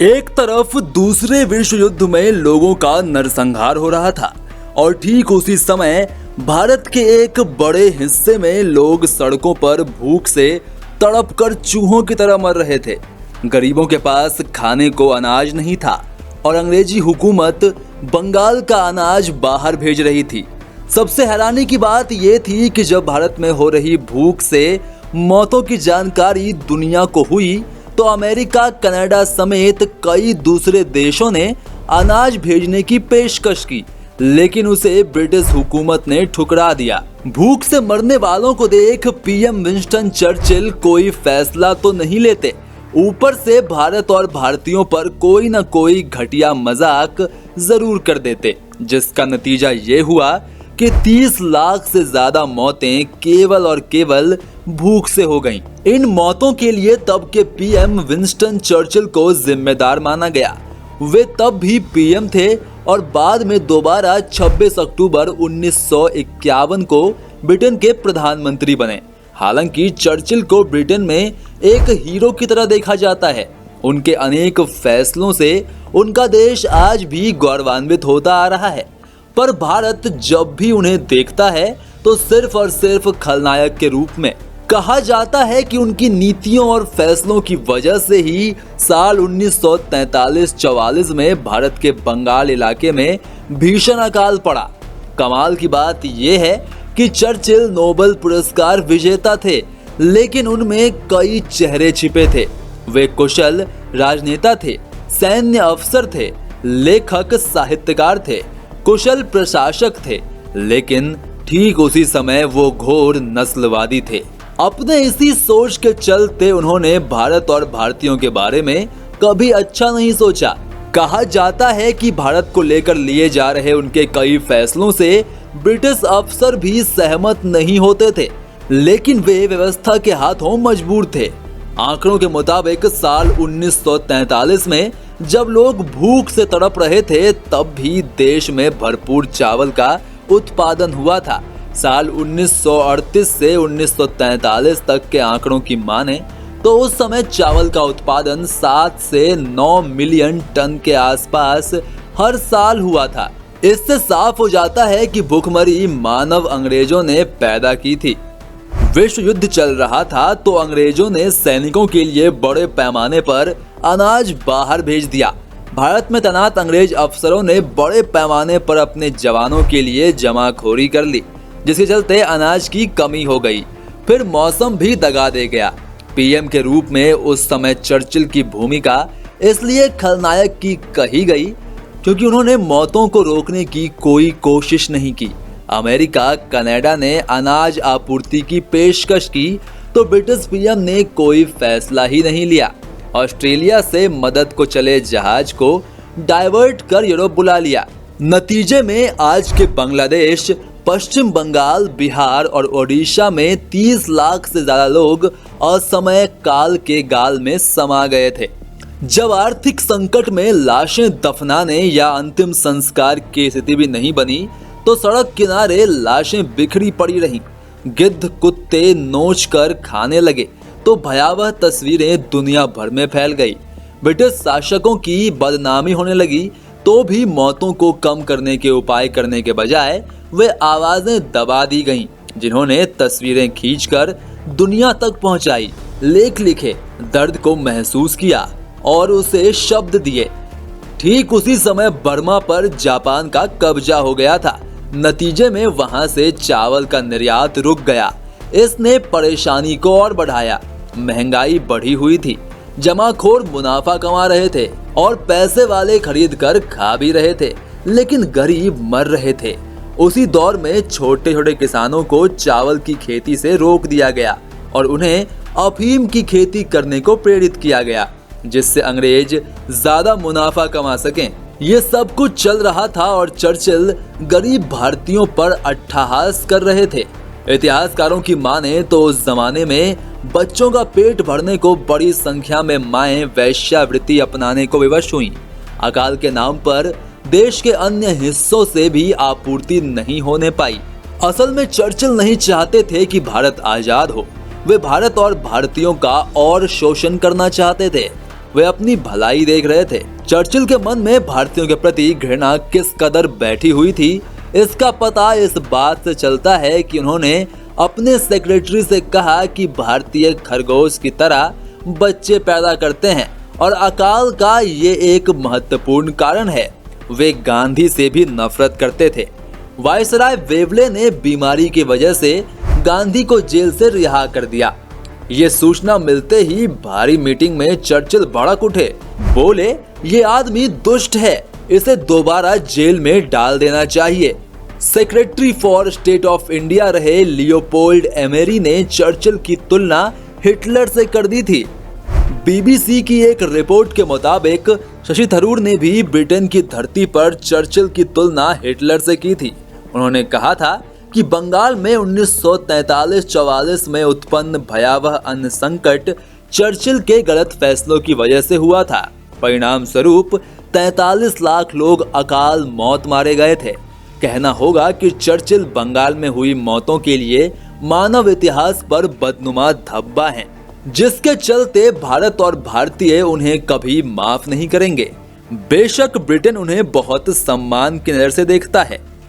एक तरफ दूसरे विश्व युद्ध में लोगों का नरसंहार हो रहा था और ठीक उसी समय भारत के एक बड़े हिस्से में लोग सड़कों पर भूख से तड़प कर चूहों की तरह मर रहे थे। गरीबों के पास खाने को अनाज नहीं था और अंग्रेजी हुकूमत बंगाल का अनाज बाहर भेज रही थी। सबसे हैरानी की बात यह थी कि जब भारत में हो रही भूख से मौतों की जानकारी दुनिया को हुई तो अमेरिका, कनाडा समेत कई दूसरे देशों ने अनाज भेजने की पेशकश की, लेकिन उसे ब्रिटिश हुकूमत ने ठुकरा दिया। भूख से मरने वालों को देख पीएम विंस्टन चर्चिल कोई फैसला तो नहीं लेते, ऊपर से भारत और भारतीयों पर कोई न कोई घटिया मजाक जरूर कर देते, जिसका नतीजा ये हुआ कि 30 लाख से ज्यादा मौतें केवल और केवल भूख से हो गईं। इन मौतों के लिए तब के पीएम विंस्टन चर्चिल को जिम्मेदार माना गया। वे तब भी पीएम थे और बाद में दोबारा 26 अक्टूबर 1951 को ब्रिटेन के प्रधानमंत्री बने। हालांकि चर्चिल को ब्रिटेन में एक हीरो की तरह देखा जाता है। उनके अनेक फैसलों से उनका देश आज भी गौरवान्वित होता आ रहा है, पर भारत जब भी उन्हें देखता है तो सिर्फ और सिर्फ खलनायक के रूप में। कहा जाता है कि उनकी नीतियों और फैसलों की वजह से ही साल 1943-44 में भारत के बंगाल इलाके में भीषण अकाल पड़ा। कमाल की बात यह है कि चर्चिल नोबेल पुरस्कार विजेता थे, लेकिन उनमें कई चेहरे छिपे थे। वे कुशल राजनेता थे, सैन्य अफसर थे, लेखक साहित्यकार थे, कुशल प्रशासक थे, लेकिन ठीक उसी समय वो घोर नस्लवादी थे। अपने इसी सोच के चलते उन्होंने भारत और भारतीयों के बारे में कभी अच्छा नहीं सोचा। कहा जाता है कि भारत को लेकर लिए जा रहे उनके कई फैसलों से ब्रिटिश अफसर भी सहमत नहीं होते थे, लेकिन वे व्यवस्था के हाथों मजबूर थे। आंकड़ों के मुताबिक साल 1943 में जब लोग भूख से तड़प रहे थे, तब भी देश में भरपूर चावल का उत्पादन हुआ था। साल 1938 से 1943 तक के आंकड़ों की माने तो उस समय चावल का उत्पादन 7 से 9 मिलियन टन के आसपास हर साल हुआ था। इससे साफ हो जाता है कि भूखमरी मानव अंग्रेजों ने पैदा की थी। विश्व युद्ध चल रहा था तो अंग्रेजों ने सैनिकों के लिए बड़े पैमाने पर अनाज बाहर भेज दिया। भारत में तैनात अंग्रेज अफसरों ने बड़े पैमाने पर अपने जवानों के लिए जमाखोरी कर ली, जिसके चलते अनाज की कमी हो गई। फिर मौसम भी दगा दे गया। पीएम के रूप में उस समय चर्चिल की भूमिका इसलिए खलनायक की कही गई क्योंकि उन्होंने मौतों को रोकने की कोई कोशिश नहीं की। अमेरिका, कनाडा ने अनाज आपूर्ति की पेशकश की तो ब्रिटिश पीएम ने कोई फैसला ही नहीं लिया। ऑस्ट्रेलिया से मदद को चले जहाज को डाइवर्ट कर यूरोप बुला लिया। नतीजे में आज के बांग्लादेश, पश्चिम बंगाल, बिहार और ओडिशा में 30 लाख से ज्यादा लोग असमय काल के गाल में समा गए थे। जब आर्थिक संकट में लाशें दफनाने या अंतिम संस्कार की स्थिति भी नहीं बनी तो सड़क किनारे लाशें बिखरी पड़ी रहीं। गिद्ध कुत्ते नोच कर खाने लगे तो भयावह तस्वीरें दुनिया भर में फैल गई। ब्रिटिश शासकों की बदनामी होने लगी तो भी मौतों को कम करने के उपाय करने के बजाय वे आवाजें दबा दी गईं, जिन्होंने तस्वीरें खींचकर दुनिया तक पहुंचाई, लेख लिखे, दर्द को महसूस किया और उसे शब्द दिए। ठीक उसी समय बर्मा पर जापान का कब्जा हो गया था। नतीजे में वहां से चावल का निर्यात रुक गया। इसने परेशानी को और बढ़ाया। महंगाई बढ़ी हुई थी, जमाखोर मुनाफा कमा रहे थे और पैसे वाले खरीद कर खा भी रहे थे, लेकिन गरीब मर रहे थे। उसी दौर में छोटे छोटे किसानों को चावल की खेती से रोक दिया गया और उन्हें अफीम की खेती करने को प्रेरित किया गया, जिससे अंग्रेज ज्यादा मुनाफा कमा सकें। ये सब कुछ चल रहा था और चर्चिल गरीब भारतीयों पर अट्टहास कर रहे थे। इतिहासकारों की माने तो उस जमाने में बच्चों का पेट भरने को बड़ी संख्या में माएं वैश्यावृत्ति अपनाने को विवश हुईं। अकाल के नाम पर देश के अन्य हिस्सों से भी आपूर्ति नहीं होने पाई। असल में चर्चिल नहीं चाहते थे कि भारत आजाद हो, वे भारत और भारतीयों का और शोषण करना चाहते थे। वे अपनी भलाई देख रहे थे। चर्चिल के मन में भारतीयों के प्रति घृणा किस कदर बैठी हुई थी, इसका पता इस बात से चलता है कि उन्होंने अपने सेक्रेटरी से कहा कि भारतीय खरगोश की तरह बच्चे पैदा करते हैं और अकाल का ये एक महत्वपूर्ण कारण है। वे गांधी से भी नफरत करते थे। वायसराय वेवले ने बीमारी की वजह से गांधी को जेल से रिहा कर दिया। ये सूचना मिलते ही भारी मीटिंग में चर्चिल भड़क उठे। बोले, ये आदमी दुष्ट है, इसे दोबारा जेल में डाल देना चाहिए। Secretary for state of India रहे लियोपोल्ड एमेरी ने चर्चिल की तुलना हिटलर से कर दी थी। बीबीसी की एक रिपोर्ट के मुताबिक शशि थरूर ने भी ब्रिटेन की धरती पर चर्चिल की तुलना हिटलर से की थी। उन्होंने कहा था कि बंगाल में 1943-44 में उत्पन्न भयावह अन्न संकट चर्चिल के गलत फैसलों की वजह से हुआ था। परिणाम स्वरूप 43 लाख लोग अकाल मौत मारे गए थे। कहना होगा कि चर्चिल बंगाल में हुई मौतों के लिए मानव इतिहास पर बदनुमा धब्बा हैं, जिसके चलते भारत और भारतीय उन्हें कभी माफ नहीं करेंगे। बेशक ब्रिटेन उन्हें बहुत सम्मान की नजर से देखता है,